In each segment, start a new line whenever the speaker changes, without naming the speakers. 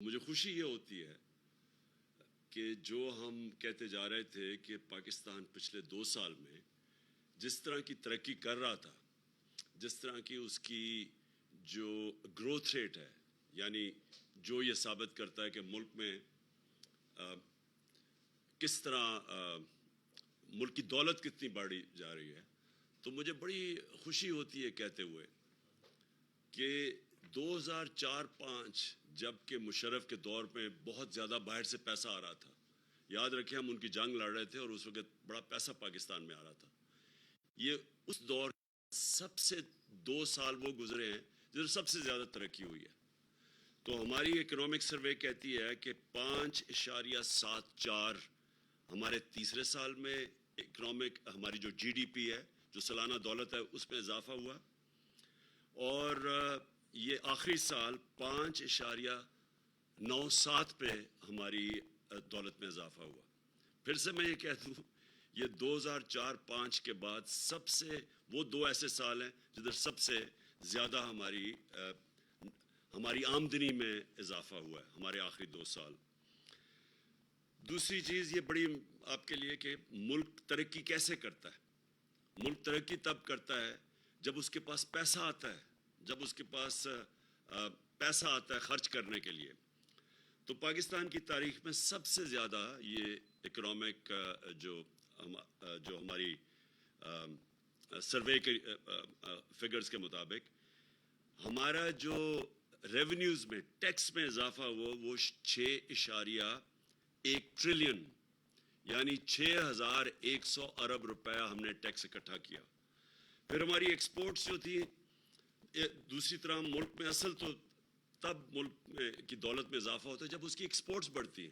مجھے خوشی یہ ہوتی ہے کہ جو ہم کہتے جا رہے تھے کہ پاکستان پچھلے 2 سال میں جس طرح کی ترقی کر رہا تھا، جس طرح کی اس کی جو گروتھ ریٹ ہے، یعنی جو یہ ثابت کرتا ہے کہ ملک میں کس طرح ملک کی دولت کتنی بڑھی جا رہی ہے، تو مجھے بڑی خوشی ہوتی ہے کہتے ہوئے کہ 2004-05 جب کہ مشرف کے دور میں بہت زیادہ باہر سے پیسہ آ رہا تھا، یاد رکھیں ہم ان کی جنگ لڑ رہے تھے اور اس وقت بڑا پیسہ پاکستان میں آ رہا تھا. یہ اس دور سب سے 2 سال وہ گزرے ہیں جب سب سے زیادہ ترقی ہوئی ہے. تو ہماری اکنامک سروے کہتی ہے کہ 5.74 ہمارے تیسرے سال میں اکنامک ہماری جو جی ڈی پی ہے، جو سالانہ دولت ہے، اس میں اضافہ ہوا، اور یہ آخری سال 5.97 پہ ہماری دولت میں اضافہ ہوا. پھر سے میں یہ کہہ دوں، یہ 2004-05 کے بعد سب سے وہ 2 ایسے سال ہیں جدھر سب سے زیادہ ہماری آمدنی میں اضافہ ہوا ہے، ہمارے آخری 2 سال. دوسری چیز یہ بڑی آپ کے لیے کہ ملک ترقی کیسے کرتا ہے. ملک ترقی تب کرتا ہے جب اس کے پاس پیسہ آتا ہے، جب اس کے پاس پیسہ آتا ہے خرچ کرنے کے لیے. تو پاکستان کی تاریخ میں سب سے زیادہ یہ اکنامک جو ہماری سروے کے فگرز کے مطابق ہمارا جو ریونیوز میں ٹیکس میں اضافہ ہوا وہ 6.1 ٹریلین یعنی 6,100 ارب روپیہ ہم نے ٹیکس اکٹھا کیا. پھر ہماری ایکسپورٹس جو تھی، دوسری طرح ملک میں اصل تو تب ملک کی دولت میں اضافہ ہوتا ہے جب اس کی ایکسپورٹس بڑھتی ہیں.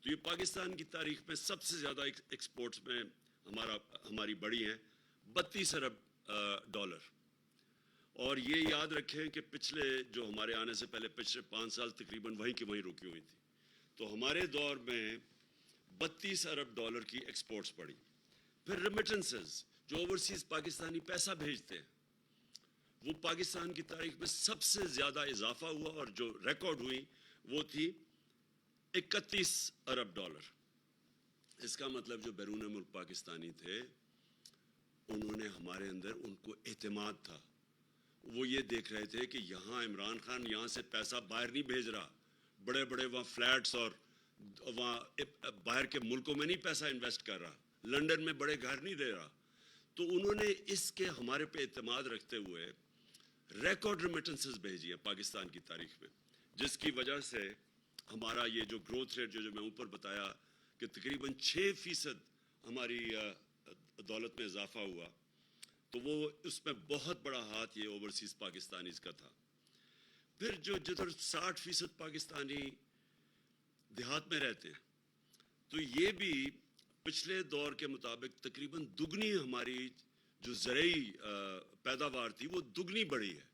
تو یہ پاکستان کی تاریخ میں سب سے زیادہ ایکسپورٹس میں ہماری بڑھی ہیں 32 ارب ڈالر. اور یہ یاد رکھیں کہ پچھلے جو ہمارے آنے سے پہلے پچھلے 5 سال تقریباً وہیں کی وہیں رکی ہوئی تھی. تو ہمارے دور میں 32 ارب ڈالر کی ایکسپورٹس بڑھی. پھر ریمیٹنسز جو اوورسیز پاکستانی پیسہ بھیجتے ہیں، وہ پاکستان کی تاریخ میں سب سے زیادہ اضافہ ہوا، اور جو ریکارڈ ہوئی وہ تھی 31 ارب ڈالر. اس کا مطلب جو بیرون ملک پاکستانی تھے انہوں نے ہمارے اندر ان کو اعتماد تھا. وہ یہ دیکھ رہے تھے کہ یہاں عمران خان یہاں سے پیسہ باہر نہیں بھیج رہا، بڑے بڑے وہاں فلیٹس اور وہاں باہر کے ملکوں میں نہیں پیسہ انویسٹ کر رہا، لنڈن میں بڑے گھر نہیں دے رہا. تو انہوں نے اس کے ہمارے پہ اعتماد رکھتے ہوئے ریکارڈ ریمیٹنسز بھیجی ہیں پاکستان کی تاریخ میں، جس کی وجہ سے ہمارا یہ جو گروتھ ریٹ جو میں اوپر بتایا کہ تقریباً 6% ہماری دولت میں اضافہ ہوا. تو وہ اس میں بہت بڑا ہاتھ یہ اوورسیز پاکستانیز کا تھا. پھر جدھر 60% پاکستانی دیہات میں رہتے ہیں، تو یہ بھی پچھلے دور کے مطابق تقریباً دگنی ہماری جو زرعی پیداوار تھی وہ دگنی بڑھی ہے.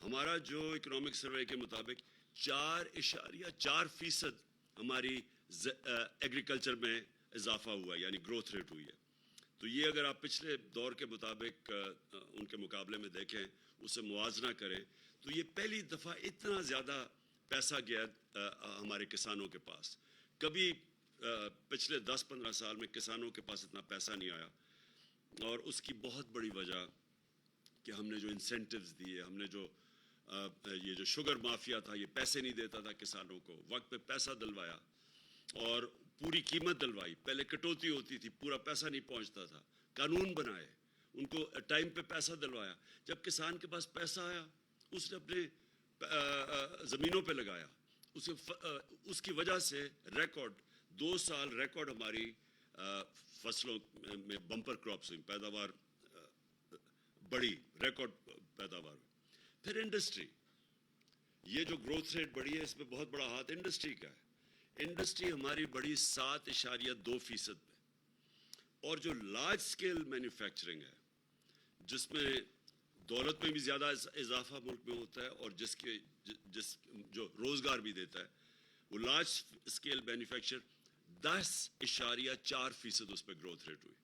ہمارا جو اکنامک سروے کے مطابق 4.4% ہماری ایگریکلچر میں اضافہ ہوا، یعنی گروتھ ریٹ ہوئی ہے. تو یہ اگر آپ پچھلے دور کے مطابق ان کے مقابلے میں دیکھیں، اسے موازنہ کریں، تو یہ پہلی دفعہ اتنا زیادہ پیسہ گیا ہمارے کسانوں کے پاس. کبھی پچھلے 10-15 سال میں کسانوں کے پاس اتنا پیسہ نہیں آیا. اور اس کی بہت بڑی وجہ کہ ہم نے جو انسینٹیوز دیے، ہم نے جو یہ جو شوگر مافیا تھا یہ پیسے نہیں دیتا تھا کسانوں کو، وقت پہ پیسہ دلوایا اور پوری قیمت دلوائی. پہلے کٹوتی ہوتی تھی، پورا پیسہ نہیں پہنچتا تھا، قانون بنائے، ان کو ٹائم پہ پیسہ دلوایا. جب کسان کے پاس پیسہ آیا اس نے اپنے زمینوں پہ لگایا. اس کی وجہ سے ریکارڈ 2 سال ریکارڈ ہماری فصلوں میں بمپر کراپس ہوئی، پیداوار بڑی، ریکارڈ پیداوار ہوئی. پھر انڈسٹری، یہ جو گروتھ ریٹ بڑھی ہے اس میں بہت بڑا ہاتھ انڈسٹری کا ہے. انڈسٹری ہماری بڑی 7.2% پہ. اور جو لارج سکیل مینوفیکچرنگ ہے جس میں دولت میں بھی زیادہ اضافہ ملک میں ہوتا ہے اور جس جو روزگار بھی دیتا ہے، وہ لارج سکیل مینوفیکچر 10.4% اس پہ گروتھ ریٹ ہوئی.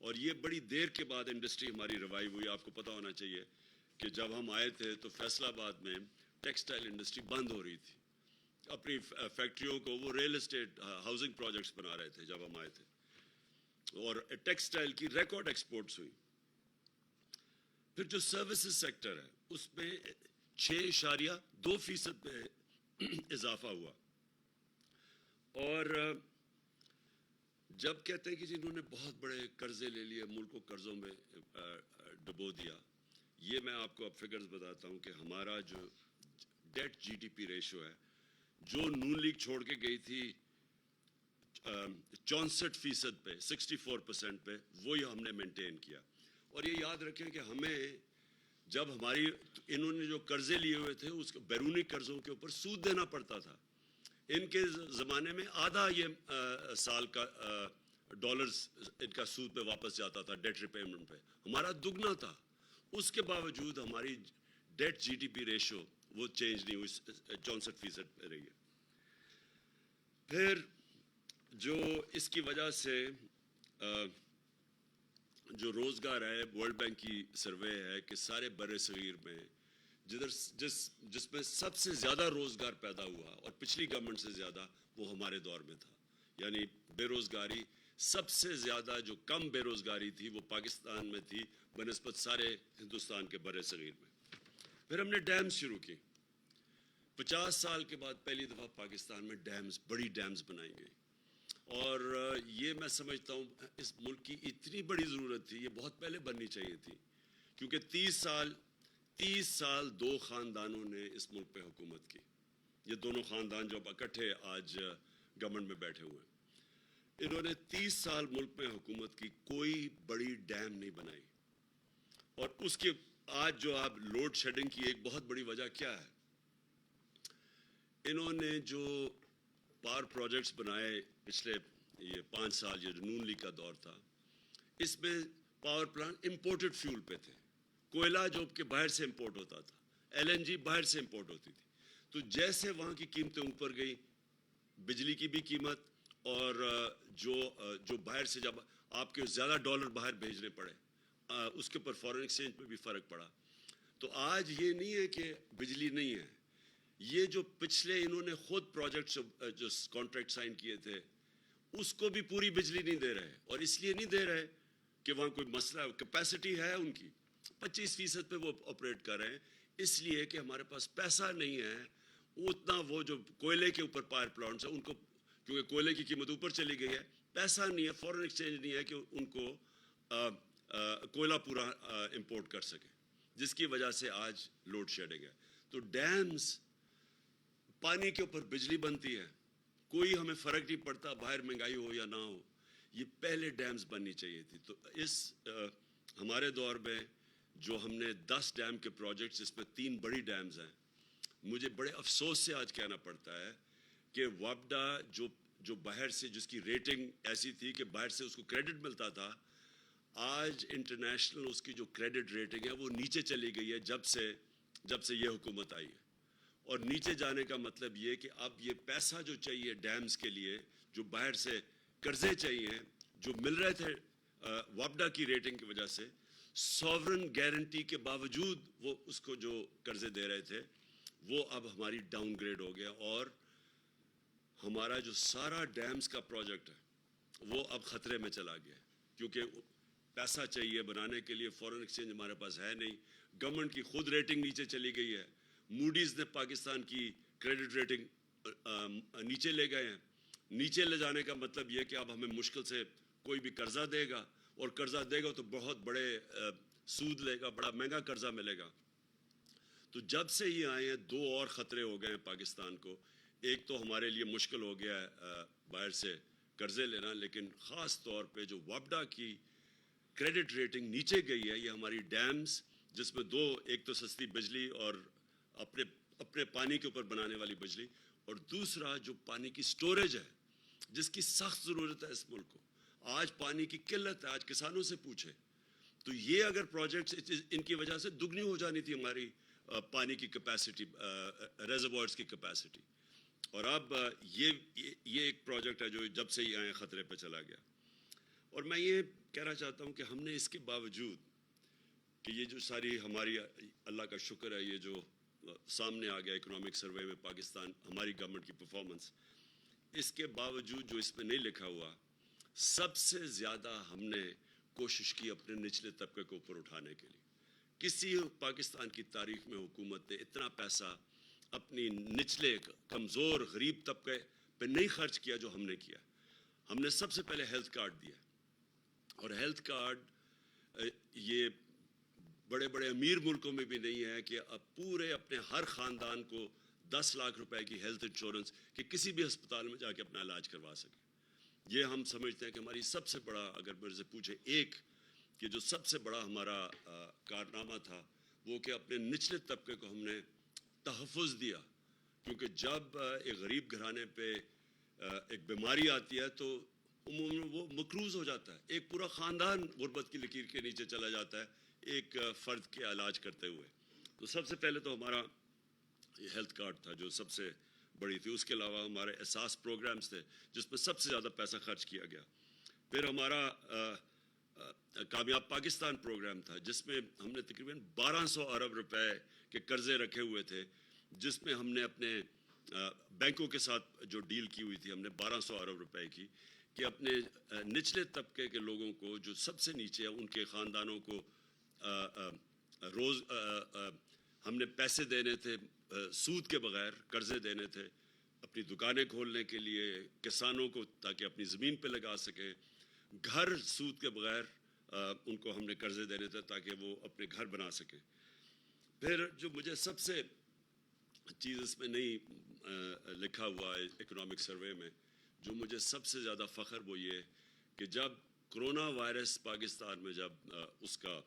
اور یہ بڑی دیر کے بعد انڈسٹری ہماری ریوائیو ہوئی. آپ کو پتہ ہونا چاہیے کہ جب ہم آئے تھے تو فیصل آباد میں ٹیکسٹائل انڈسٹری بند ہو رہی تھی. اپنی فیکٹریوں کو وہ ریل اسٹیٹ ہاؤسنگ پروجیکٹس بنا رہے تھے جب ہم آئے تھے, اور ٹیکسٹائل کی ریکارڈ ایکسپورٹس ہوئی. پھر جو سروسز سیکٹر ہے اس میں 6.2% پہ اضافہ ہوا. اور جب کہتے ہیں کہ جنہوں نے بہت بڑے قرضے لے لیے, ملک کو قرضوں میں ڈبو دیا, یہ میں آپ کو اب فگرز بتاتا ہوں کہ ہمارا جو debt G D P ratio ہے, جو نون لیگ چھوڑ کے گئی تھی 64% پہ, 64% پہ, وہی ہم نے مینٹین کیا. اور یہ یاد رکھیں کہ ہمیں جب ہماری انہوں نے جو قرضے لیے ہوئے تھے اس بیرونی قرضوں کے اوپر سود دینا پڑتا تھا. ان کے زمانے میں آدھا یہ سال کا ڈالرز ان کا سود پہ واپس جاتا تھا ڈیٹ ریپیمنٹ پہ, ہمارا دگنا تھا. اس کے باوجود ہماری debt G D P ratio وہ چینج نہیں ہوئی, 64% پہ رہی ہے. پھر جو اس کی وجہ سے جو روزگار ہے, ورلڈ بینک کی سروے ہے کہ سارے بر صغیر میں جس میں سب سے زیادہ روزگار پیدا ہوا اور پچھلی گورنمنٹ سے زیادہ, وہ ہمارے دور میں تھا. یعنی بے روزگاری سب سے زیادہ جو کم بے روزگاری تھی وہ پاکستان میں تھی بنسبت سارے ہندوستان کے بر صغیر میں. پھر ہم نے ڈیمز شروع کی. 50 سال کے بعد پہلی دفعہ پاکستان میں ڈیمز, بڑی ڈیمز بنائی گئی. اور یہ میں سمجھتا ہوں اس ملک کی اتنی بڑی ضرورت تھی, یہ بہت پہلے بننی چاہیے تھی, کیونکہ 30 سال دو خاندانوں نے اس ملک پہ حکومت کی. یہ دونوں خاندان جو اکٹھے آج گورنمنٹ میں بیٹھے ہوئے ہیں, انہوں نے 30 سال ملک میں حکومت کی, کوئی بڑی ڈیم نہیں بنائی. اور اس کے آج جو آپ لوڈ شیڈنگ کی ایک بہت بڑی وجہ کیا ہے, انہوں نے جو پاور پروجیکٹس بنائے پچھلے یہ 5 سال, یہ نون لیگ کا دور تھا, اس میں پاور پلانٹ امپورٹڈ فیول پہ تھے. کوئلہ جو کہ باہر سے امپورٹ ہوتا تھا, ایل این جی باہر سے امپورٹ ہوتی تھی. تو جیسے وہاں کی قیمتیں اوپر گئی, بجلی کی بھی قیمت, اور جو باہر سے جب آپ کے زیادہ ڈالر باہر بھیجنے پڑے, اس کے اوپر فارن ایکسچینج پہ بھی فرق پڑا. تو آج یہ نہیں ہے کہ بجلی نہیں ہے, یہ جو پچھلے انہوں نے خود پروجیکٹس جو کانٹریکٹ سائن کیے تھے اس کو بھی پوری بجلی نہیں دے رہے. اور اس لیے نہیں دے رہے کہ وہاں کوئی مسئلہ, کیپیسٹی ہے ان کی 25% پہ وہ آپریٹ کر رہے ہیں, اس لیے کہ ہمارے پاس پیسہ نہیں ہے اتنا. وہ جو کوئلے کے اوپر پاور پلانٹس ہیں ان کو, کیونکہ کوئلے کی قیمت اوپر چلی گئی ہے, پیسہ نہیں ہے, فارن ایکسچینج نہیں ہے کہ ان کو کوئلہ پورا امپورٹ کر سکے, جس کی وجہ سے آج لوڈ شیڈنگ ہے. تو ڈیمز, پانی کے اوپر بجلی بنتی ہے, کوئی ہمیں فرق نہیں پڑتا باہر مہنگائی ہو یا نہ ہو, یہ پہلے ڈیمز بننی چاہیے تھی. تو اس ہمارے دور میں جو ہم نے 10 ڈیم کے پروجیکٹس, اس میں 3 بڑی ڈیمز ہیں. مجھے بڑے افسوس سے آج کہنا پڑتا ہے کہ وابڈا جو باہر سے, جس کی ریٹنگ ایسی تھی کہ باہر سے اس کو کریڈٹ ملتا تھا, آج انٹرنیشنل اس کی جو کریڈٹ ریٹنگ ہے وہ نیچے چلی گئی ہے جب سے یہ حکومت آئی ہے. اور نیچے جانے کا مطلب یہ کہ اب یہ پیسہ جو چاہیے ڈیمز کے لیے, جو باہر سے قرضے چاہیے جو مل رہے تھے وابڈا کی ریٹنگ کی وجہ سے, سوورن گارنٹی کے باوجود وہ اس کو جو قرضے دے رہے تھے, وہ اب ہماری ڈاؤن گریڈ ہو گیا. اور ہمارا جو سارا ڈیمز کا پروجیکٹ ہے وہ اب خطرے میں چلا گیا, کیونکہ پیسہ چاہیے بنانے کے لیے, فارن ایکسچینج ہمارے پاس ہے نہیں, گورنمنٹ کی خود ریٹنگ نیچے چلی گئی ہے, موڈیز نے پاکستان کی کریڈٹ ریٹنگ نیچے لے گئے ہیں. نیچے لے جانے کا مطلب یہ کہ اب ہمیں مشکل سے کوئی بھی قرضہ دے گا, اور قرضہ دے گا تو بہت بڑے سود لے گا, بڑا مہنگا قرضہ ملے گا. تو جب سے یہ آئے ہیں 2 اور خطرے ہو گئے ہیں پاکستان کو. ایک تو ہمارے لیے مشکل ہو گیا ہے باہر سے قرضے لینا, لیکن خاص طور پہ جو وابڈا کی کریڈٹ ریٹنگ نیچے گئی ہے, یہ ہماری ڈیمز, جس میں 2, ایک تو سستی بجلی اور اپنے پانی کے اوپر بنانے والی بجلی, اور دوسرا جو پانی کی سٹوریج ہے جس کی سخت ضرورت ہے اس ملک کو. آج پانی کی قلت ہے, آج کسانوں سے پوچھے تو یہ اگر پروجیکٹس ان کی وجہ سے دگنی ہو جانی تھی ہماری پانی کی کیپیسٹی, ریزروائرز کی کیپیسٹی. اور اب یہ ایک پروجیکٹ ہے جو جب سے ہی آئے خطرے پہ چلا گیا. اور میں یہ کہنا چاہتا ہوں کہ ہم نے اس کے باوجود کہ یہ جو ساری ہماری اللہ کا شکر ہے, یہ جو سامنے آ گیا اکنامک سروے میں پاکستان ہماری گورنمنٹ کی پرفارمنس، اس کے باوجود جو اس میں نہیں لکھا ہوا، سب سے زیادہ ہم نے کوشش کی اپنے نچلے طبقے کو اوپر اٹھانے کے لیے. کسی پاکستان کی تاریخ میں حکومت نے اتنا پیسہ اپنی نچلے کمزور غریب طبقے پہ نہیں خرچ کیا جو ہم نے کیا. ہم نے سب سے پہلے ہیلتھ کارڈ دیا، اور ہیلتھ کارڈ یہ بڑے بڑے امیر ملکوں میں بھی نہیں ہے کہ اب پورے اپنے ہر خاندان کو 10 لاکھ روپے کی ہیلتھ انشورنس کہ کسی بھی ہسپتال میں جا کے اپنا علاج کروا سکے. یہ ہم سمجھتے ہیں کہ ہماری سب سے بڑا، اگر میرے سے پوچھے ایک کہ جو سب سے بڑا ہمارا کارنامہ تھا، وہ کہ اپنے نچلے طبقے کو ہم نے تحفظ دیا. کیونکہ جب ایک غریب گھرانے پہ ایک بیماری آتی ہے تو عموماً وہ مقروض ہو جاتا ہے، ایک پورا خاندان غربت کی لکیر کے نیچے چلا جاتا ہے ایک فرد کے علاج کرتے ہوئے. تو سب سے پہلے تو ہمارا ہیلتھ کارڈ تھا جو سب سے بڑی تھی. اس کے علاوہ ہمارے احساس پروگرامز تھے جس میں سب سے زیادہ پیسہ خرچ کیا گیا. پھر ہمارا کامیاب پاکستان پروگرام تھا جس میں ہم نے تقریباً 1200 ارب روپے کے قرضے رکھے ہوئے تھے، جس میں ہم نے اپنے بینکوں کے ساتھ جو ڈیل کی ہوئی تھی، ہم نے 1200 ارب روپے کی کہ اپنے نچلے طبقے کے لوگوں کو جو سب سے نیچے ہیں ان کے خاندانوں کو روز ہم نے پیسے دینے تھے سود کے بغیر، قرضے دینے تھے اپنی دکانیں کھولنے کے لیے، کسانوں کو تاکہ اپنی زمین پہ لگا سکیں، گھر سود کے بغیر ان کو ہم نے قرضے دینے تھے تاکہ وہ اپنے گھر بنا سکیں. پھر جو مجھے سب سے چیز اس میں نہیں لکھا ہوا ہے اکنامک سروے میں، جو مجھے سب سے زیادہ فخر وہ یہ کہ جب کرونا وائرس پاکستان میں جب اس کا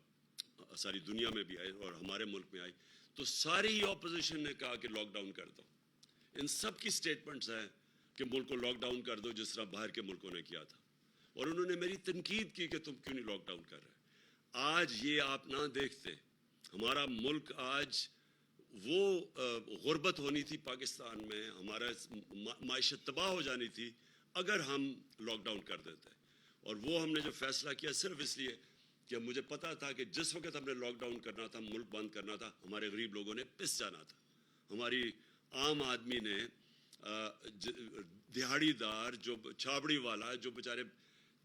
ساری دنیا میں بھی آئی اور ہمارے ملک میں آئی تو ساری اپوزیشن نے کہا کہ لاک ڈاؤن کر دو. ان سب کی سٹیٹمنٹس ہیں کہ ملک کو لاک ڈاؤن کر دو جس طرح باہر کے ملکوں نے کیا تھا. اور انہوں نے میری تنقید کی کہ تم کیوں نہیں لاک ڈاؤن کر رہے. آج یہ آپ نہ دیکھتے، ہمارا ملک آج وہ غربت ہونی تھی پاکستان میں، ہمارا معیشت تباہ ہو جانی تھی اگر ہم لاک ڈاؤن کر دیتے. اور وہ ہم نے جو فیصلہ کیا صرف اس لیے کہ مجھے پتا تھا کہ جس وقت ہم نے لاک ڈاؤن کرنا تھا، ملک بند کرنا تھا، ہمارے غریب لوگوں نے پس جانا تھا. ہماری عام آدمی نے، دہاڑی دار، جو چھابڑی والا، جو بیچارے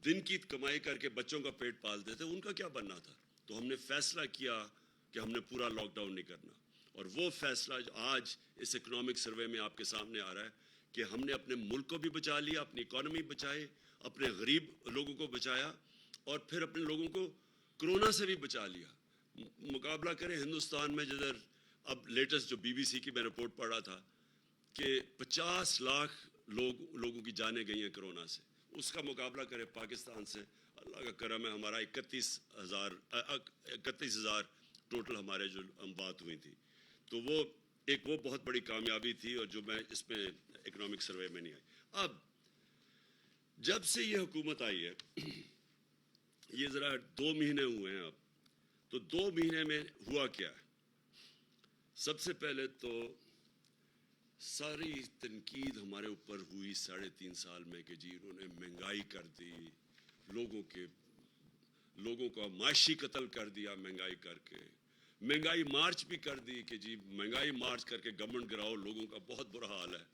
دن کی کمائی کر کے بچوں کا پیٹ پالتے تھے، ان کا کیا بننا تھا. تو ہم نے فیصلہ کیا کہ ہم نے پورا لاک ڈاؤن نہیں کرنا. اور وہ فیصلہ آج اس اکنامک سروے میں آپ کے سامنے آ رہا ہے کہ ہم نے اپنے ملک کو بھی بچا لیا، اپنی اکانومی بچائی، اپنے غریب لوگوں کو بچایا، اور پھر اپنے لوگوں کو کرونا سے بھی بچا لیا. مقابلہ کریں ہندوستان میں، جدھر اب لیٹسٹ جو BBC کی میں رپورٹ پڑھ رہا تھا کہ 50 لاکھ لوگوں کی جانیں گئی ہیں کرونا سے، اس کا مقابلہ کریں پاکستان سے. اللہ کا کرم ہے، ہمارا 31,000 ٹوٹل ہمارے جو اموات ہوئی تھی. تو وہ بہت بڑی کامیابی تھی، اور جو میں اس میں اکنامک سروے میں نہیں آئی. اب جب سے یہ حکومت آئی ہے، یہ ذرا 2 مہینے ہوئے ہیں اب، تو 2 مہینے میں ہوا کیا ہے؟ سب سے پہلے تو ساری تنقید ہمارے اوپر ہوئی 3.5 سال میں کہ جی انہوں نے مہنگائی کر دی، لوگوں کا معاشی قتل کر دیا مہنگائی کر کے. مہنگائی مارچ بھی کر دی کہ جی مہنگائی مارچ کر کے گورنمنٹ گراؤ، لوگوں کا بہت برا حال ہے.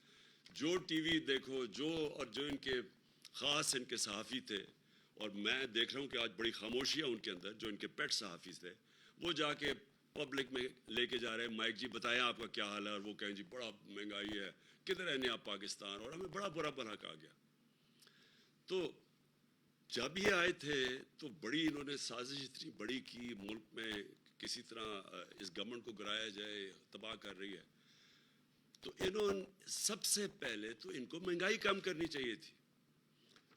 جو ٹی وی دیکھو، اور جو ان کے خاص ان کے صحافی تھے، اور میں دیکھ رہا ہوں کہ آج بڑی خاموشی ہے ان کے اندر، جو ان کے پیٹ صحافی تھے، وہ جا کے پبلک میں لے کے جا رہے ہیں مائک، جی بتائیں آپ کا کیا حال ہے، اور وہ کہیں جی بڑا مہنگائی ہے، کدھر رہنے آپ پاکستان، اور ہمیں بڑا برا بھلا کہا گیا. تو جب یہ آئے تھے تو بڑی انہوں نے سازش اتنی بڑی کی، ملک میں کسی طرح اس گورنمنٹ کو گرایا جائے، تباہ کر رہی ہے. تو انہوں نے سب سے پہلے تو ان کو مہنگائی کم کرنی چاہیے تھی،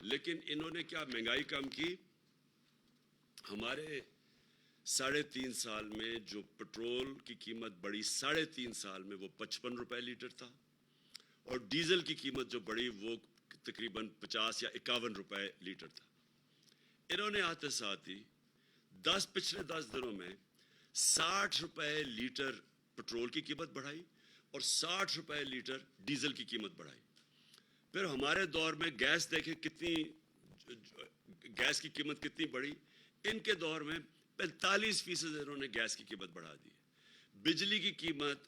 لیکن انہوں نے کیا مہنگائی کم کی؟ ہمارے 3.5 سال میں جو پٹرول کی قیمت بڑھی 3.5 سال میں، وہ 55 روپے لیٹر تھا، اور ڈیزل کی قیمت جو بڑھی وہ تقریباً 50 یا 51 روپے لیٹر تھا. انہوں نے آتے ساتھ ہی پچھلے 10 دنوں میں 60 روپے لیٹر پٹرول کی قیمت بڑھائی اور 60 روپے لیٹر ڈیزل کی قیمت بڑھائی. پھر ہمارے دور میں گیس دیکھیں گیس کی قیمت کتنی بڑھی. ان کے دور میں 45% انہوں نے گیس کی قیمت بڑھا دی. بجلی کی قیمت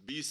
20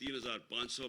3500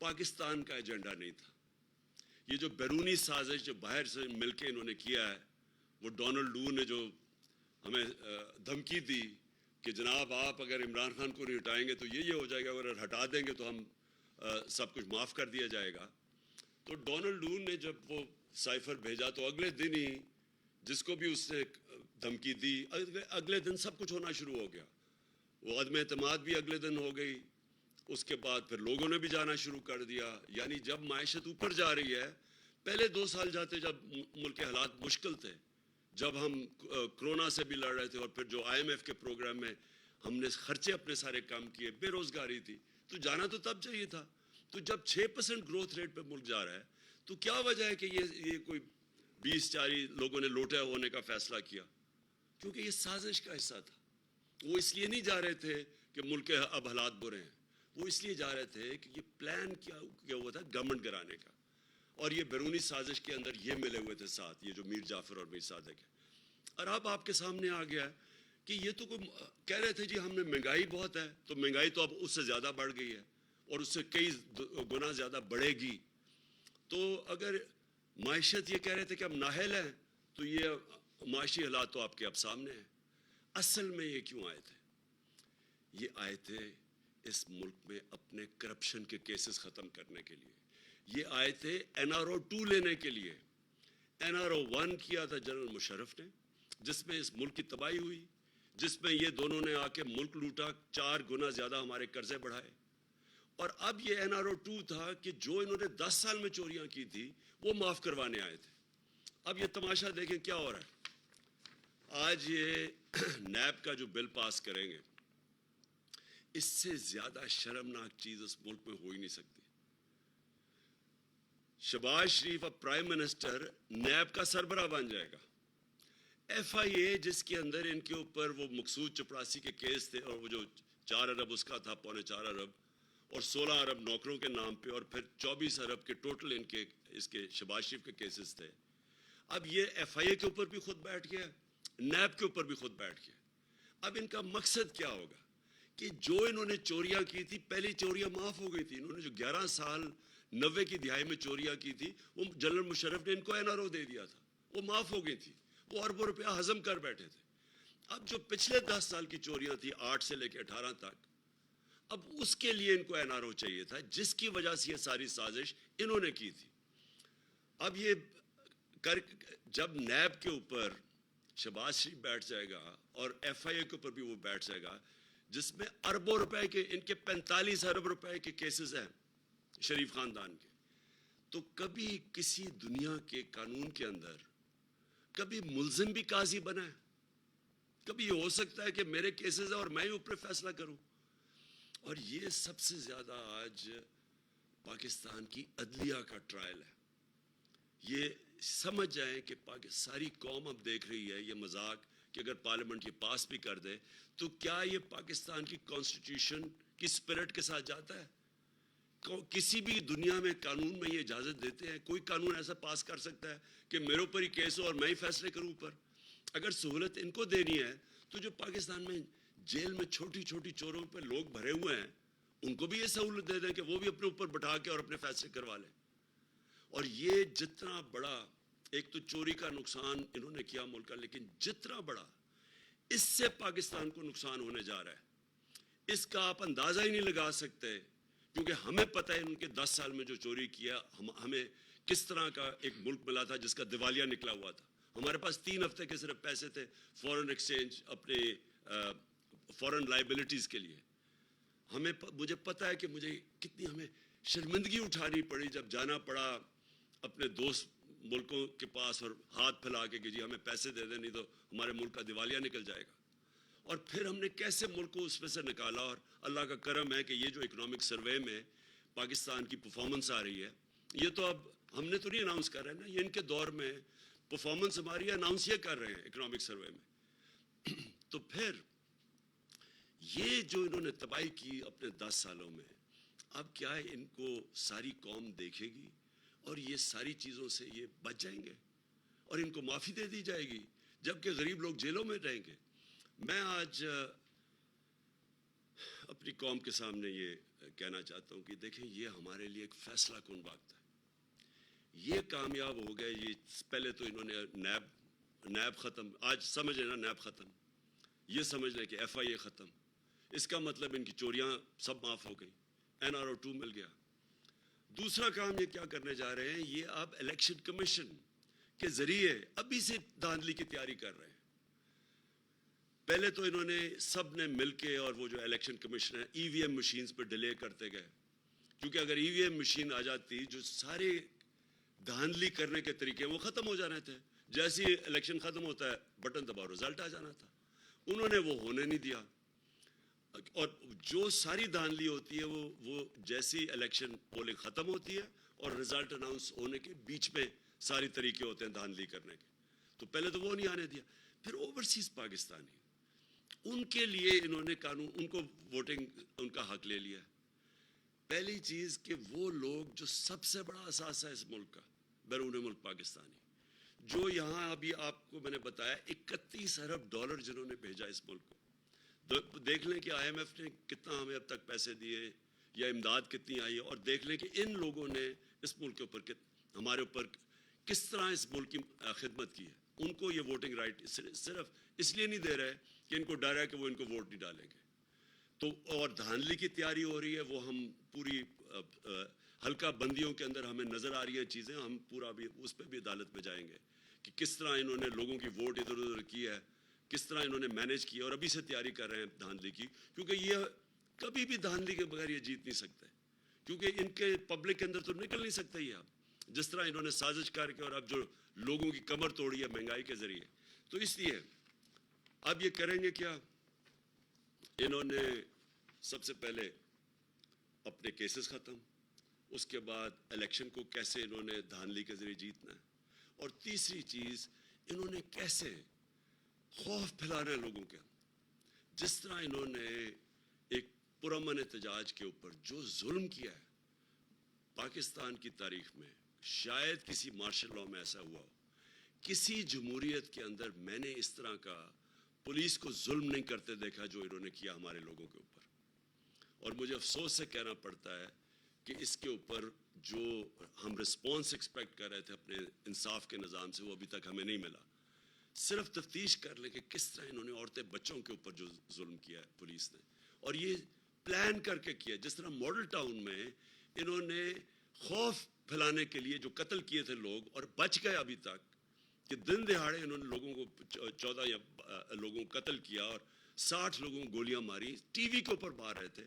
پاکستان کا ایجنڈا نہیں تھا. یہ جو بیرونی سازش جو باہر سے مل کے انہوں نے کیا ہے, وہ ڈونلڈ لو نے جو ہمیں دھمکی دی کہ جناب آپ اگر عمران خان کو نہیں ہٹائیں گے تو یہ ہو جائے گا, اگر ہٹا دیں گے تو ہم سب کچھ معاف کر دیا جائے گا. تو ڈونلڈ لو نے جب وہ سائفر بھیجا تو اگلے دن ہی جس کو بھی اس نے دھمکی دی, اگلے دن سب کچھ ہونا شروع ہو گیا. وہ عدم اعتماد بھی اگلے دن ہو گئی. اس کے بعد پھر لوگوں نے بھی جانا شروع کر دیا. یعنی جب معیشت اوپر جا رہی ہے, پہلے 2 سال جاتے جب ملک کے حالات مشکل تھے, جب ہم کرونا سے بھی لڑ رہے تھے, اور پھر جو IMF کے پروگرام میں ہم نے خرچے اپنے سارے کم کیے, بے روزگاری تھی, تو جانا تو تب چاہیے تھا. تو جب 6% گروتھ ریٹ پہ ملک جا رہا ہے, تو کیا وجہ ہے کہ یہ کوئی 20-40 لوگوں نے لوٹے ہونے کا فیصلہ کیا؟ کیونکہ یہ سازش کا حصہ تھا. وہ اس لیے نہیں جا رہے تھے کہ ملک کے اب حالات برے ہیں, وہ اس لیے جا رہے تھے کہ یہ پلان کیا ہوا تھا گورنمنٹ گرانے کا, اور یہ بیرونی سازش کے اندر یہ ملے ہوئے تھے ساتھ, یہ جو میر جعفر اور میر صادق ہے. اور اب آپ کے سامنے آ گیا کہ یہ تو کوئی کہہ رہے تھے جی ہم نے مہنگائی بہت ہے, تو مہنگائی تو اب اس سے زیادہ بڑھ گئی ہے, اور اس سے کئی گنا زیادہ بڑھے گی. تو اگر معیشت یہ کہہ رہے تھے کہ ہم نااہل ہیں, تو یہ معاشی حالات تو آپ کے اب سامنے ہیں. اصل میں یہ کیوں آئے تھے؟ یہ آئے تھے اس ملک میں اپنے کرپشن کے کیسز ختم کرنے کے لیے. یہ آئے تھے NRO 2 لینے کے لیے. NRO 1 کیا تھا جنرل مشرف نے, جس میں اس ملک کی تباہی ہوئی, جس میں یہ دونوں نے آ کے ملک لوٹا, 4 گنا زیادہ ہمارے قرضے بڑھائے. اور اب یہ NRO 2 تھا کہ جو انہوں نے 10 سال میں چوریاں کی تھی وہ معاف کروانے آئے تھے. اب یہ تماشا دیکھیں کیا ہو رہا ہے. آج یہ نیب کا جو بل پاس کریں گے, اس سے زیادہ شرمناک چیز اس ملک میں ہو ہی نہیں سکتی. شہباز شریف اب پرائم منسٹر نیب کا سربراہ بن جائے گا. FIA جس کے اندر ان کے اوپر وہ مقصود چپڑاسی کے کیس تھے, اور وہ جو 4 ارب اس کا تھا, 4.25 ارب, اور 16 ارب نوکروں کے نام پہ, اور پھر 24 ارب کے ٹوٹل ان کے اس کے شہباز شریف کے کیسز تھے. اب یہ FIA کے اوپر بھی خود بیٹھ گیا, نیب کے اوپر بھی خود بیٹھ گیا. اب ان کا مقصد کیا ہوگا کہ جو انہوں نے چوریاں کی تھی, پہلی چوریاں معاف ہو گئی تھی. انہوں نے جو 11 سال 90 کی دہائی میں چوریاں کی تھی, وہ جنرل مشرف نے ان کو NRO دے دیا تھا, وہ معاف ہو گئی تھی. وہ اربوں روپیہ ہضم کر بیٹھے تھے. اب جو پچھلے 10 سال کی چوریاں تھی, 8 سے لے کے 18 تک, اب اس کے لیے ان کو NRO چاہیے تھا, جس کی وجہ سے یہ ساری سازش انہوں نے کی تھی. اب یہ جب نیب کے اوپر شہباز شریف بیٹھ جائے گا, اور FIA کے اوپر بھی وہ بیٹھ جائے گا, جس میں اربوں روپے کے, ان کے 45 ارب روپے کے کیسز ہیں شریف خاندان کے, تو کبھی کسی دنیا کے قانون کے اندر کبھی ملزم بھی قاضی بنا ہے؟ کبھی یہ ہو سکتا ہے کہ میرے کیسز ہیں اور میں ہی اوپر فیصلہ کروں؟ اور یہ سب سے زیادہ آج پاکستان کی عدلیہ کا ٹرائل ہے. یہ سمجھ جائیں کہ ساری قوم اب دیکھ رہی ہے یہ مذاق, کہ اگر پارلیمنٹ یہ پاس بھی کر دے تو کیا یہ پاکستان کی کانسٹیٹیوشن کی اسپرٹ کے ساتھ جاتا ہے؟ کسی بھی دنیا میں قانون میں یہ اجازت دیتے ہیں؟ کوئی قانون ایسا پاس کر سکتا ہے کہ میرے اوپر ہی کیس ہو اور میں ہی فیصلے کروں اوپر؟ اگر سہولت ان کو دینی ہے تو جو پاکستان میں جیل میں چھوٹی چھوٹی چوروں پہ لوگ بھرے ہوئے ہیں, ان کو بھی یہ سہولت دے دیں کہ وہ بھی اپنے اوپر بٹھا کے اور اپنے فیصلے کروا لیں. اور یہ جتنا بڑا, ایک تو چوری کا نقصان انہوں نے کیا ملک کا, لیکن جتنا بڑا اس سے پاکستان کو نقصان ہونے جا رہا ہے, اس کا آپ اندازہ ہی نہیں لگا سکتے. کیونکہ ہمیں پتہ ہے ان کے 10 سال میں جو چوری کیا, ہمیں کس طرح کا ایک ملک ملا تھا جس کا دیوالیہ نکلا ہوا تھا. ہمارے پاس 3 ہفتے کے صرف پیسے تھے فورن ایکسچینج, اپنے فورن لائبلٹیز کے لیے. مجھے پتہ ہے کہ کتنی ہمیں شرمندگی اٹھانی پڑی جب جانا پڑا اپنے دوست ملکوں کے پاس اور ہاتھ پھیلا کے کہ جی ہمیں پیسے دے دیں, نہیں تو ہمارے ملک کا دیوالیہ نکل جائے گا. اور پھر ہم نے کیسے ملک کو اس میں سے نکالا. اور اللہ کا کرم ہے کہ یہ جو اکنامک سروے میں پاکستان کی پرفارمنس آ رہی ہے, یہ تو اب ہم نے تو نہیں اناؤنس کر رہے ہیں نا, یہ ان کے دور میں پرفارمنس ہماری اناؤنس یہ کر رہے ہیں اکنامک سروے میں. تو پھر یہ جو انہوں نے تباہی کی اپنے 10 سالوں میں, اب کیا ہے ان کو ساری قوم دیکھے گی اور یہ ساری چیزوں سے یہ بچ جائیں گے اور ان کو معافی دے دی جائے گی, جبکہ غریب لوگ جیلوں میں رہیں گے. میں آج اپنی قوم کے سامنے یہ کہنا چاہتا ہوں کہ دیکھیں یہ ہمارے لیے ایک فیصلہ کن وقت ہے. یہ کامیاب ہو گئے. یہ پہلے تو انہوں نے نیب ختم, آج سمجھ لینا نیب ختم, یہ سمجھ لیں کہ ایف آئی اے ختم. اس کا مطلب ان کی چوریاں سب معاف ہو گئی, این آر او 2 مل گیا. دوسرا کام یہ کیا کرنے جا رہے ہیں, یہ اب الیکشن کمیشن کے ذریعے ابھی سے دھاندلی کی تیاری کر رہے ہیں. پہلے تو انہوں نے سب نے مل کے, اور وہ جو الیکشن کمیشن ہے ای وی ایم مشینز پہ ڈیلے کرتے گئے, کیونکہ اگر ای وی ایم مشین آ جاتی جو سارے دھاندلی کرنے کے طریقے وہ ختم ہو جانے تھے. جیسے ہی الیکشن ختم ہوتا ہے بٹن دباؤ رزلٹ آ جانا تھا. انہوں نے وہ ہونے نہیں دیا, اور جو ساری دھاندلی ہوتی ہے وہ جیسی الیکشن پولنگ ختم ہوتی ہے اور رزلٹ اناؤنس ہونے کے بیچ میں ساری طریقے ہوتے ہیں دھاندلی کرنے کے. تو پہلے تو وہ نہیں آنے دیا. پھر اوورسیز پاکستانی, ان کے لیے انہوں نے قانون, ان کو ووٹنگ ان کا حق لے لیا. پہلی چیز کہ وہ لوگ جو سب سے بڑا اثاثہ ہے اس ملک کا, بیرون ملک پاکستانی, جو یہاں ابھی آپ کو میں نے بتایا 31 ارب ڈالر جنہوں نے بھیجا اس ملک کو. دیکھ لیں کہ آئی ایم ایف نے کتنا ہمیں اب تک پیسے دیے یا امداد کتنی آئی ہے, اور دیکھ لیں کہ ان لوگوں نے اس ملک کے اوپر ہمارے اوپر کس طرح اس ملک کی خدمت کی ہے. ان کو یہ ووٹنگ رائٹ صرف اس لیے نہیں دے رہے کہ ان کو ڈر ہے کہ وہ ان کو ووٹ نہیں ڈالیں گے. تو اور دھاندلی کی تیاری ہو رہی ہے, وہ ہم پوری حلقہ بندیوں کے اندر ہمیں نظر آ رہی ہیں چیزیں. ہم پورا بھی اس پہ بھی عدالت میں جائیں گے کہ کس طرح انہوں نے لوگوں کی ووٹ ادھر ادھر کی ہے, کس طرح انہوں نے مینیج کیا, اور ابھی سے تیاری کر رہے ہیں دھاندلی کی. کیونکہ یہ کبھی بھی دھاندلی کے بغیر یہ جیت نہیں سکتے, کیونکہ ان کے پبلک کے اندر تو نکل نہیں سکتے یہ. اب جس طرح انہوں نے سازش کر کے اور اب جو لوگوں کی کمر توڑی ہے مہنگائی کے ذریعے, تو اس لیے اب یہ کریں گے کیا, انہوں نے سب سے پہلے اپنے کیسز ختم, اس کے بعد الیکشن کو کیسے انہوں نے دھاندلی کے ذریعے جیتنا ہے, اور تیسری چیز انہوں نے کیسے خوف پھیلانا ہے لوگوں کے. جس طرح انہوں نے ایک پرامن احتجاج کے اوپر جو ظلم کیا ہے پاکستان کی تاریخ میں, شاید کسی مارشل لاء میں ایسا ہوا ہو. کسی جمہوریت کے اندر میں نے اس طرح کا پولیس کو ظلم نہیں کرتے دیکھا جو انہوں نے کیا ہمارے لوگوں کے اوپر. اور مجھے افسوس سے کہنا پڑتا ہے کہ اس کے اوپر جو ہم رسپانس ایکسپیکٹ کر رہے تھے اپنے انصاف کے نظام سے, وہ ابھی تک ہمیں نہیں ملا. صرف تفتیش کر لیں کہ کس طرح انہوں نے عورتیں بچوں کے اوپر جو ظلم کیا ہے پولیس نے, اور یہ پلان کر کے کیا. جس طرح ماڈل ٹاؤن میں انہوں نے خوف پھیلانے کے لیے جو قتل کیے تھے لوگ, اور بچ گئے ابھی تک, کہ دن دہاڑے انہوں نے لوگوں کو 14 یا لوگوں کو قتل کیا اور 60 لوگوں کو گولیاں ماری, ٹی وی کے اوپر مار رہے تھے.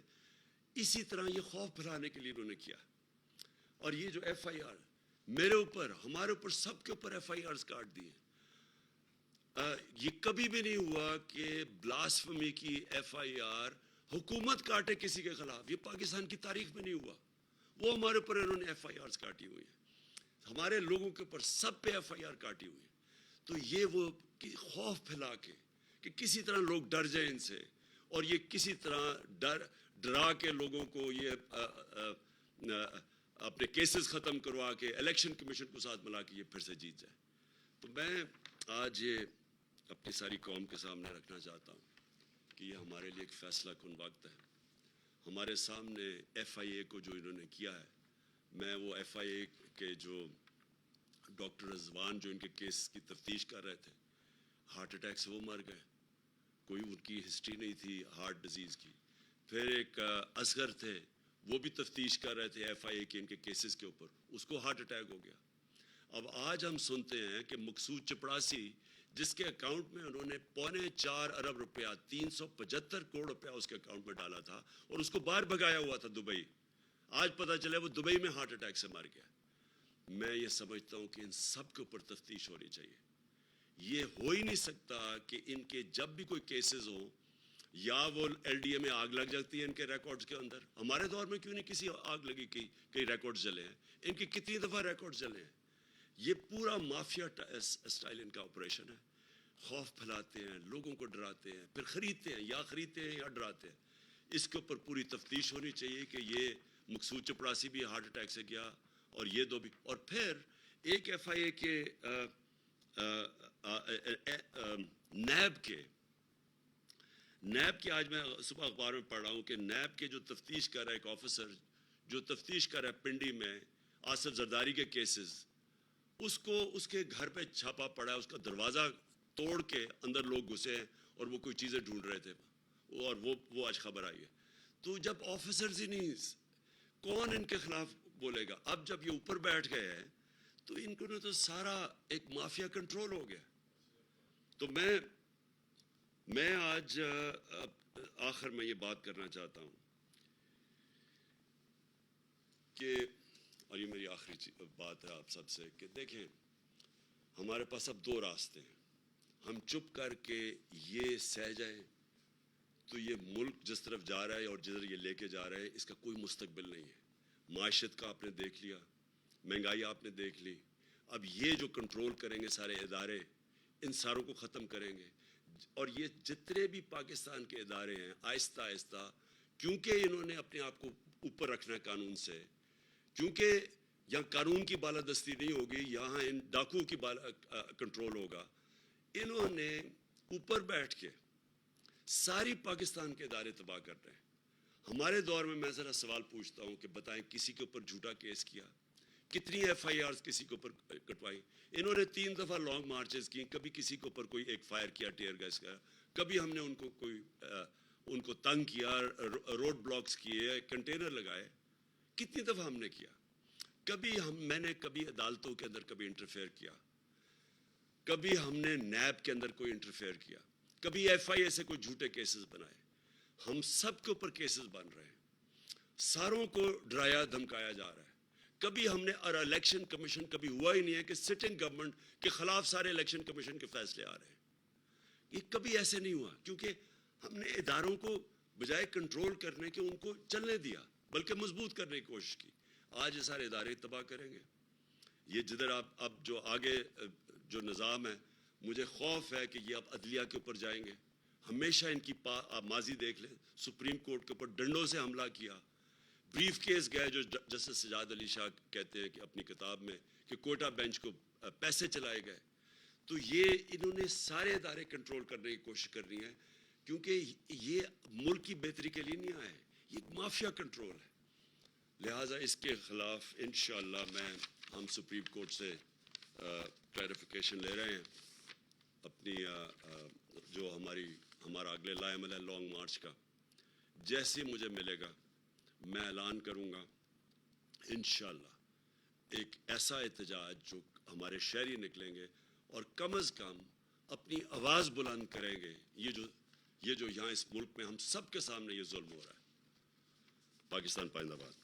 اسی طرح یہ خوف پھیلانے کے لیے انہوں نے کیا. اور یہ جو ایف آئی آر میرے اوپر, ہمارے اوپر, سب کے اوپر ایف آئی آرز کاٹ دیے. یہ کبھی بھی نہیں ہوا کہ بلاسفمی کی ایف آئی آر حکومت کاٹے کسی کے خلاف. یہ پاکستان کی تاریخ میں نہیں ہوا. وہ ہمارے اوپر انہوں نے ایف آئی آرز کاٹی ہوئی ہیں, ہمارے لوگوں کے اوپر سب پہ ایف آئی آر کاٹی ہوئی ہے. تو یہ وہ خوف پھیلا کے کہ کسی طرح لوگ ڈر جائیں ان سے, اور یہ کسی طرح ڈرا کے لوگوں کو یہ اپنے کیسز ختم کروا کے الیکشن کمیشن کو ساتھ ملا کے یہ پھر سے جیت جائے. تو میں آج یہ اپنی ساری قوم کے سامنے رکھنا چاہتا ہوں کہ یہ ہمارے لیے ایک فیصلہ کن وقت ہے. ہمارے سامنے ایف آئی اے کو جو انہوں نے کیا ہے, میں وہ ایف آئی اے کے جو ڈاکٹر رضوان جو ان کے کیس کی تفتیش کر رہے تھے, ہارٹ اٹیک سے وہ مر گئے, کوئی ان کی ہسٹری نہیں تھی ہارٹ ڈیزیز کی. پھر ایک اصغر تھے, وہ بھی تفتیش کر رہے تھے ایف آئی اے کے ان کے کیسز کے اوپر, اس کو ہارٹ اٹیک ہو گیا. اب آج ہم سنتے ہیں کہ مقصود چپڑاسی, جس کے اکاؤنٹ میں انہوں نے 4.25 ارب روپیہ 375 کروڑ روپیہ اس کے اکاؤنٹ میں ڈالا تھا, اور اس کو باہر بھگایا ہوا تھا دبئی, آج پتہ چلا وہ دبئی میں ہارٹ اٹیک سے مر گیا. میں یہ سمجھتا ہوں کہ ان سب کے اوپر تفتیش ہونی چاہیے. یہ ہو ہی نہیں سکتا کہ ان کے جب بھی کوئی کیسز ہوں, یا وہ ایل ڈی اے میں آگ لگ جاتی ہے ان کے ریکارڈز کے اندر. ہمارے دور میں کیوں نہیں کسی آگ لگی, کئی ریکارڈز جلے ہیں, ان کی کتنی دفعہ ریکارڈز جلے ہیں. یہ پورا مافیا اسٹائل ان کا آپریشن ہے. خوف پھیلاتے ہیں, لوگوں کو ڈراتے ہیں, پھر خریدتے ہیں یا ڈراتے ہیں. اس کے اوپر پوری تفتیش ہونی چاہیے کہ یہ مقصود چپڑاسی بھی ہارٹ اٹیک سے گیا, اور یہ دو بھی. اور پھر ایک ایف آئی اے کے نیب کے نیب کی آج میں صبح اخبار میں پڑھ رہا ہوں کہ نیب کے جو تفتیش کر رہا ہے ایک آفیسر جو تفتیش کر رہا ہے پنڈی میں آصف زرداری کے کیسز، اس کو اس کے گھر پہ چھاپا پڑا ہے، اس کا دروازہ توڑ کے اندر لوگ گھسے ہیں اور وہ کوئی چیزیں ڈھونڈ رہے تھے، اور وہ آج خبر آئی ہے. تو جب آفیسرز ہی نہیں، کون ان کے خلاف بولے گا؟ اب جب یہ اوپر بیٹھ گئے ہیں تو ان کو تو سارا ایک مافیا کنٹرول ہو گیا. تو میں آج آخر میں یہ بات کرنا چاہتا ہوں کہ، اور یہ میری آخری بات ہے آپ سب سے، کہ دیکھیں ہمارے پاس اب دو راستے ہیں. ہم چپ کر کے یہ سہ جائیں تو یہ ملک جس طرف جا رہا ہے اور جدھر یہ لے کے جا رہا ہے اس کا کوئی مستقبل نہیں ہے. معیشت کا آپ نے دیکھ لیا، مہنگائی آپ نے دیکھ لی. اب یہ جو کنٹرول کریں گے سارے ادارے، ان ساروں کو ختم کریں گے. اور یہ جتنے بھی پاکستان کے ادارے ہیں آہستہ آہستہ، کیونکہ انہوں نے اپنے آپ کو اوپر رکھنا ہے قانون سے، کیونکہ یہاں قانون کی بالادستی نہیں ہوگی، یہاں ان ڈاکو کی کنٹرول ہوگا. انہوں نے اوپر بیٹھ کے ساری پاکستان کے ادارے تباہ کر رہے ہیں. ہمارے دور میں میں ذرا سوال پوچھتا ہوں کہ بتائیں کسی کے اوپر جھوٹا کیس کیا؟ کتنی ایف آئی آرز کسی کے اوپر کٹوائی؟ انہوں نے 3 دفعہ لانگ مارچز کی، کبھی کسی کے اوپر کوئی ایک فائر کیا ٹیئر گیس کا، کبھی ہم نے ان کو تنگ کیا، روڈ بلاکس کیے، کنٹینر لگائے. کتنی دفعہ ہم نے کیا؟ میں نے کبھی عدالتوں کے اندر کبھی انٹرفیئر کیا؟ کبھی ہم نے نیب کے اندر کوئی انٹرفیئر کیا؟ کبھی ایف آئی اے سے کوئی جھوٹے کیسز بنائے؟ ہم سب کے اوپر کیسز بن رہے ہیں، ساروں کو ڈرایا دھمکایا جا رہا ہے. کبھی ہم نے، اور الیکشن کمیشن کبھی ہوا ہی نہیں ہے کہ سٹنگ گورنمنٹ کے خلاف سارے الیکشن کمیشن کے فیصلے آ رہے ہیں. یہ کبھی ایسے نہیں ہوا، کیونکہ ہم نے اداروں کو بجائے کنٹرول کرنے کے ان کو چلنے دیا، بلکہ مضبوط کرنے کی کوشش کی. آج یہ سارے ادارے تباہ کریں گے. یہ جدھر اب جو آگے جو نظام ہے، مجھے خوف ہے کہ یہ اب عدلیہ کے اوپر جائیں گے. ہمیشہ ان کی آپ ماضی دیکھ لیں، سپریم کورٹ کے اوپر ڈنڈوں سے حملہ کیا. بریف کیس گئے، جو جسٹس سجاد علی شاہ کہتے ہیں کہ اپنی کتاب میں کہ کوئٹہ بینچ کو پیسے چلائے گئے. تو یہ انہوں نے سارے ادارے کنٹرول کرنے کی کوشش کرنی ہے، کیونکہ یہ ملک کی بہتری کے لیے نہیں آئے، یہ ایک مافیا کنٹرول ہے. لہٰذا اس کے خلاف انشاءاللہ ہم سپریم کورٹ سے کلیریفیکیشن لے رہے ہیں. اپنی جو ہمارا اگلے لائے عمل ہے لانگ مارچ کا، جیسے مجھے ملے گا میں اعلان کروں گا انشاءاللہ ایک ایسا احتجاج جو ہمارے شہری نکلیں گے اور کم از کم اپنی آواز بلند کریں گے. یہ جو یہاں اس ملک میں ہم سب کے سامنے یہ ظلم ہو رہا ہے. پاکستان پائندہ باد.